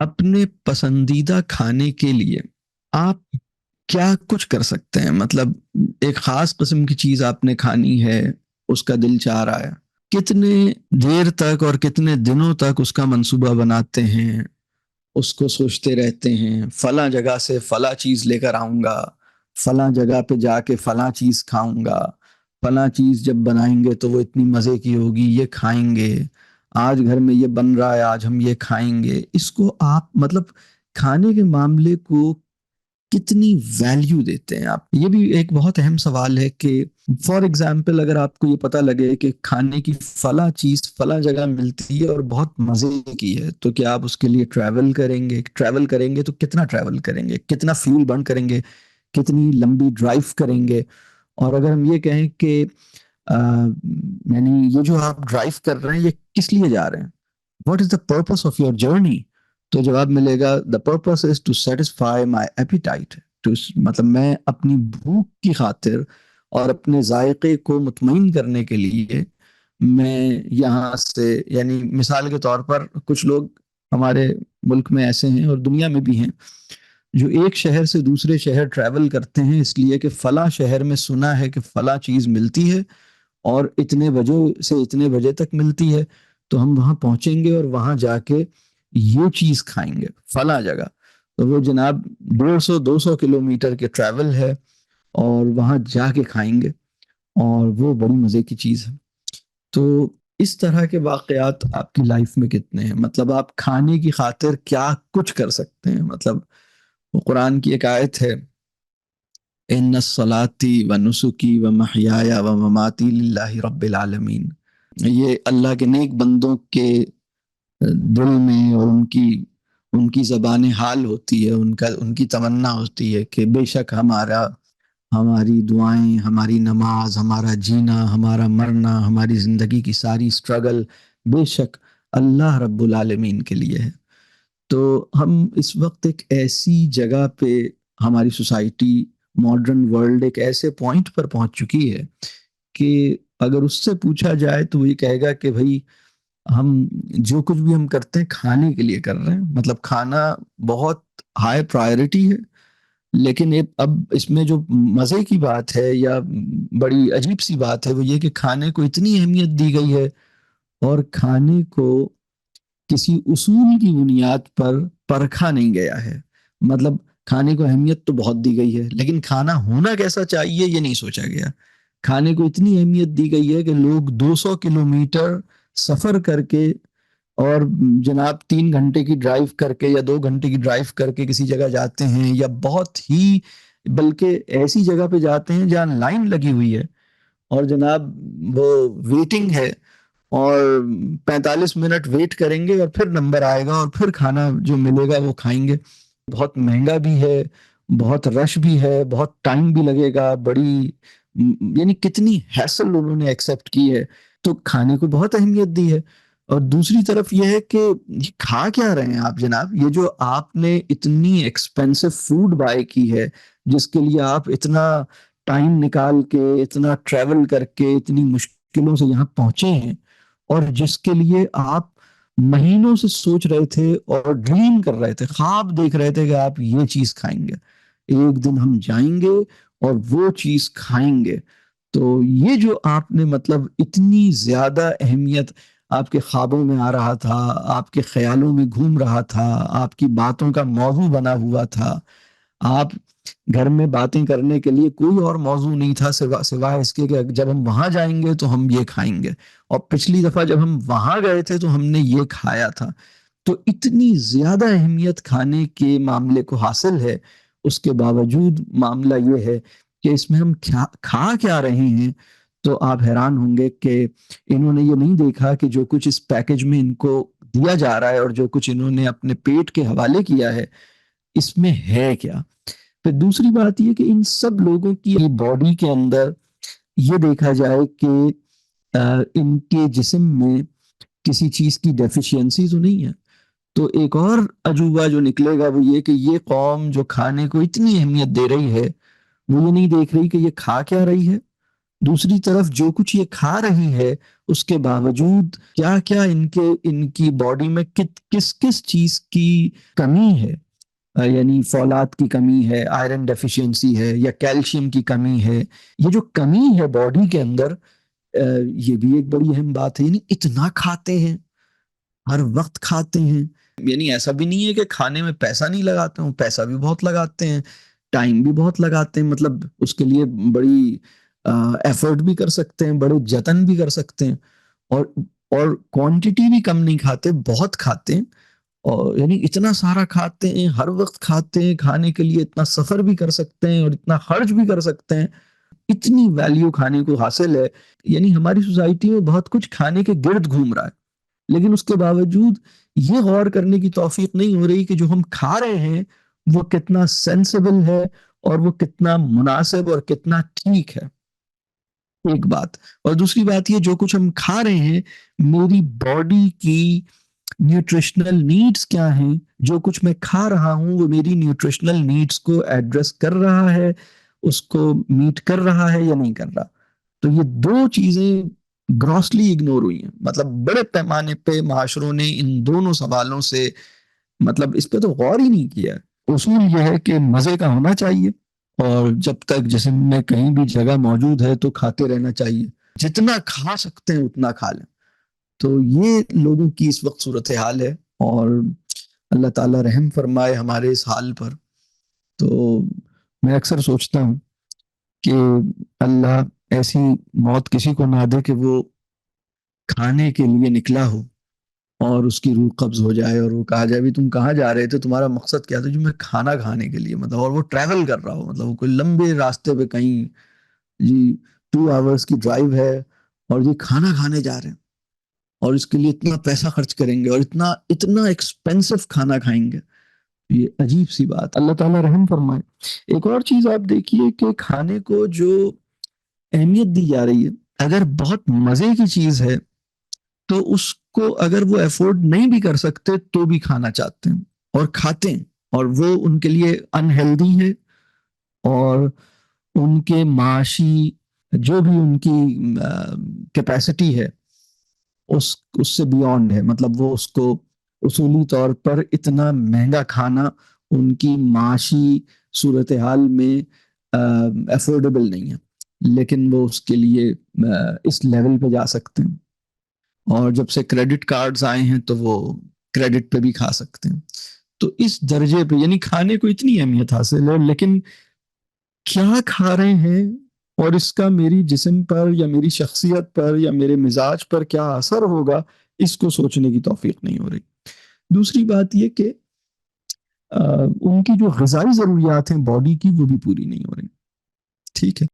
اپنے پسندیدہ کھانے کے لیے آپ کیا کچھ کر سکتے ہیں؟ مطلب ایک خاص قسم کی چیز آپ نے کھانی ہے، اس کا دل چاہ رہا ہے، کتنے دیر تک اور کتنے دنوں تک اس کا منصوبہ بناتے ہیں، اس کو سوچتے رہتے ہیں فلاں جگہ سے فلاں چیز لے کر آؤں گا، فلاں جگہ پہ جا کے فلاں چیز کھاؤں گا، فلاں چیز جب بنائیں گے تو وہ اتنی مزے کی ہوگی، یہ کھائیں گے، آج گھر میں یہ بن رہا ہے آج ہم یہ کھائیں گے۔ اس کو آپ مطلب کھانے کے معاملے کو کتنی ویلیو دیتے ہیں آپ؟ یہ بھی ایک بہت اہم سوال ہے کہ فار ایگزامپل اگر آپ کو یہ پتہ لگے کہ کھانے کی فلاں چیز فلاں جگہ ملتی ہے اور بہت مزے کی ہے، تو کیا آپ اس کے لیے ٹریول کریں گے تو کتنا ٹریول کریں گے، کتنا فیول برن کریں گے، کتنی لمبی ڈرائیو کریں گے؟ اور اگر ہم یہ کہیں کہ یعنی یہ جو آپ ڈرائیو کر رہے ہیں یہ کس لیے جا رہے ہیں، what is the purpose of your journey? تو جواب ملے گا the purpose is to satisfy my appetite, مطلب میں اپنی بھوک کی خاطر اور اپنے ذائقے کو مطمئن کرنے کے لیے میں یہاں سے، یعنی مثال کے طور پر کچھ لوگ ہمارے ملک میں ایسے ہیں اور دنیا میں بھی ہیں جو ایک شہر سے دوسرے شہر ٹریول کرتے ہیں اس لیے کہ فلاں شہر میں سنا ہے کہ فلاں چیز ملتی ہے اور اتنے بجے سے اتنے بجے تک ملتی ہے، تو ہم وہاں پہنچیں گے اور وہاں جا کے یہ چیز کھائیں گے فلاں جگہ۔ تو وہ جناب 150-200 کلومیٹر کے ٹریول ہے اور وہاں جا کے کھائیں گے اور وہ بڑی مزے کی چیز ہے۔ تو اس طرح کے واقعات آپ کی لائف میں کتنے ہیں؟ مطلب آپ کھانے کی خاطر کیا کچھ کر سکتے ہیں؟ مطلب وہ قرآن کی ایک آیت ہے، ان الصلاتی و نسکی و محیایا و مماتی للہ رب العالمین، یہ اللہ کے نیک بندوں کے دل میں اور ان کی زبان حال ہوتی ہے، ان کی تمنا ہوتی ہے کہ بے شک ہماری دعائیں، ہماری نماز، ہمارا جینا، ہمارا مرنا، ہماری زندگی کی ساری سٹرگل بے شک اللہ رب العالمین کے لیے ہے۔ تو ہم اس وقت ایک ایسی جگہ پہ، ہماری سوسائٹی ماڈرن ورلڈ ایک ایسے پوائنٹ پر پہنچ چکی ہے کہ اگر اس سے پوچھا جائے تو وہ یہ کہے گا کہ بھائی ہم جو کچھ بھی ہم کرتے ہیں کھانے کے لیے کر رہے ہیں، مطلب کھانا بہت ہائی پرائیورٹی ہے۔ لیکن اب اس میں جو مزے کی بات ہے یا بڑی عجیب سی بات ہے وہ یہ کہ کھانے کو اتنی اہمیت دی گئی ہے اور کھانے کو کسی اصول کی بنیاد پر پرکھا نہیں گیا ہے۔ مطلب کھانے کو اہمیت تو بہت دی گئی ہے لیکن کھانا ہونا کیسا چاہیے یہ نہیں سوچا گیا۔ کھانے کو اتنی اہمیت دی گئی ہے کہ لوگ 200 کلومیٹر سفر کر کے اور جناب 3 گھنٹے کی ڈرائیو کر کے یا 2 گھنٹے کی ڈرائیو کر کے کسی جگہ جاتے ہیں، یا بہت ہی بلکہ ایسی جگہ پہ جاتے ہیں جہاں لائن لگی ہوئی ہے اور جناب وہ ویٹنگ ہے اور 45 منٹ ویٹ کریں گے اور پھر نمبر آئے گا اور پھر کھانا جو ملے گا وہ کھائیں گے۔ بہت مہنگا بھی ہے، بہت رش بھی ہے، بہت ٹائم بھی لگے گا، بڑی یعنی کتنی ہیسل انہوں نے ایکسیپٹ کی ہے، تو کھانے کو بہت اہمیت دی ہے۔ اور دوسری طرف یہ ہے کہ یہ کھا کیا رہے ہیں آپ جناب؟ یہ جو آپ نے اتنی ایکسپینسو فوڈ بائی کی ہے، جس کے لیے آپ اتنا ٹائم نکال کے، اتنا ٹریول کر کے، اتنی مشکلوں سے یہاں پہنچے ہیں، اور جس کے لیے آپ مہینوں سے سوچ رہے تھے اور ڈریم کر رہے تھے، خواب دیکھ رہے تھے کہ آپ یہ چیز کھائیں گے، ایک دن ہم جائیں گے اور وہ چیز کھائیں گے۔ تو یہ جو آپ نے مطلب اتنی زیادہ اہمیت آپ کے خوابوں میں آ رہا تھا، آپ کے خیالوں میں گھوم رہا تھا، آپ کی باتوں کا موضوع بنا ہوا تھا، آپ گھر میں باتیں کرنے کے لیے کوئی اور موضوع نہیں تھا سوائے اس کے کہ جب ہم وہاں جائیں گے تو ہم یہ کھائیں گے، اور پچھلی دفعہ جب ہم وہاں گئے تھے تو ہم نے یہ کھایا تھا۔ تو اتنی زیادہ اہمیت کھانے کے معاملے کو حاصل ہے، اس کے باوجود معاملہ یہ ہے کہ اس میں ہم کھا کیا رہے ہیں۔ تو آپ حیران ہوں گے کہ انہوں نے یہ نہیں دیکھا کہ جو کچھ اس پیکج میں ان کو دیا جا رہا ہے اور جو کچھ انہوں نے اپنے پیٹ کے حوالے کیا ہے اس میں ہے کیا۔ پھر دوسری بات یہ کہ ان سب لوگوں کی باڈی کے اندر یہ دیکھا جائے کہ ان کے جسم میں کسی چیز کی ڈیفیشینسی تو نہیں ہے۔ تو ایک اور عجوبہ جو نکلے گا وہ یہ کہ یہ قوم جو کھانے کو اتنی اہمیت دے رہی ہے وہ یہ نہیں دیکھ رہی کہ یہ کھا کیا رہی ہے، دوسری طرف جو کچھ یہ کھا رہی ہے اس کے باوجود کیا کیا ان کی باڈی میں کس کس چیز کی کمی ہے، یعنی فولاد کی کمی ہے، آئرن ڈیفیشینسی ہے، یا کیلشیم کی کمی ہے. یہ جو کمی ہے باڈی کے اندر، یہ بھی ایک بڑی اہم بات ہے. یعنی اتنا کھاتے ہیں، ہر وقت کھاتے ہیں. یعنی ایسا بھی نہیں ہے کہ کھانے میں پیسہ نہیں لگاتے ہوں، پیسہ بھی بہت لگاتے ہیں، ٹائم بھی بہت لگاتے ہیں. مطلب اس کے لیے بڑی ایفرٹ بھی کر سکتے ہیں، بڑے جتن بھی کر سکتے ہیں. اور اور کوانٹٹی بھی کم نہیں کھاتے، بہت کھاتے ہیں. اور یعنی اتنا سارا کھاتے ہیں، ہر وقت کھاتے ہیں، کھانے کے لیے اتنا سفر بھی کر سکتے ہیں اور اتنا خرچ بھی کر سکتے ہیں. اتنی ویلیو کھانے کو حاصل ہے. یعنی ہماری سوسائٹی میں بہت کچھ کھانے کے گرد گھوم رہا ہے، لیکن اس کے باوجود یہ غور کرنے کی توفیق نہیں ہو رہی کہ جو ہم کھا رہے ہیں وہ کتنا سینسیبل ہے اور وہ کتنا مناسب اور کتنا ٹھیک ہے. ایک بات. اور دوسری بات یہ، جو کچھ ہم کھا رہے ہیں میری باڈی کی نیوٹریشنل نیڈز کیا ہیں؟ جو کچھ میں کھا رہا ہوں وہ میری نیوٹریشنل نیڈز کو ایڈریس کر رہا ہے، اس کو میٹ کر رہا ہے یا نہیں کر رہا؟ تو یہ دو چیزیں گراسلی اگنور ہوئی ہیں. مطلب بڑے پیمانے پہ معاشروں نے ان دونوں سوالوں سے، مطلب اس پہ تو غور ہی نہیں کیا. اصول یہ ہے کہ مزے کا ہونا چاہیے، اور جب تک جسم میں کہیں بھی جگہ موجود ہے تو کھاتے رہنا چاہیے. جتنا کھا سکتے ہیں اتنا کھا لیں. تو یہ لوگوں کی اس وقت صورتحال ہے، اور اللہ تعالیٰ رحم فرمائے ہمارے اس حال پر. تو میں اکثر سوچتا ہوں کہ اللہ ایسی موت کسی کو نہ دے کہ وہ کھانے کے لیے نکلا ہو اور اس کی روح قبض ہو جائے اور وہ کہا جائے بھی تم کہاں جا رہے تھے، تمہارا مقصد کیا تھا؟ جو میں کھانا کھانے کے لیے، مطلب، اور وہ ٹریول کر رہا ہو، مطلب وہ کوئی لمبے راستے پہ کہیں، جی 2 آورس کی ڈرائیو ہے اور یہ کھانا کھانے جا رہے ہیں اور اس کے لیے اتنا پیسہ خرچ کریں گے اور اتنا اتنا ایکسپینسو کھانا کھائیں گے. یہ عجیب سی بات. اللہ تعالیٰ رحم فرمائے. ایک اور چیز آپ دیکھیے کہ کھانے کو جو اہمیت دی جا رہی ہے، اگر بہت مزے کی چیز ہے تو اس کو اگر وہ افورڈ نہیں بھی کر سکتے تو بھی کھانا چاہتے ہیں اور کھاتے ہیں، اور وہ ان کے لیے انہیلدی ہے، اور ان کے معاشی جو بھی ان کی کیپیسٹی ہے اس سے بیونڈ ہے. مطلب وہ اس کو اصولی طور پر اتنا مہنگا کھانا ان کی معاشی صورتحال میں افورڈیبل نہیں ہے، لیکن وہ اس کے لیے اس لیول پہ جا سکتے ہیں. اور جب سے کریڈٹ کارڈز آئے ہیں تو وہ کریڈٹ پہ بھی کھا سکتے ہیں. تو اس درجے پہ یعنی کھانے کو اتنی اہمیت حاصل ہے، لیکن کیا کھا رہے ہیں اور اس کا میری جسم پر یا میری شخصیت پر یا میرے مزاج پر کیا اثر ہوگا، اس کو سوچنے کی توفیق نہیں ہو رہی. دوسری بات یہ کہ ان کی جو غذائی ضروریات ہیں باڈی کی وہ بھی پوری نہیں ہو رہی. ٹھیک ہے.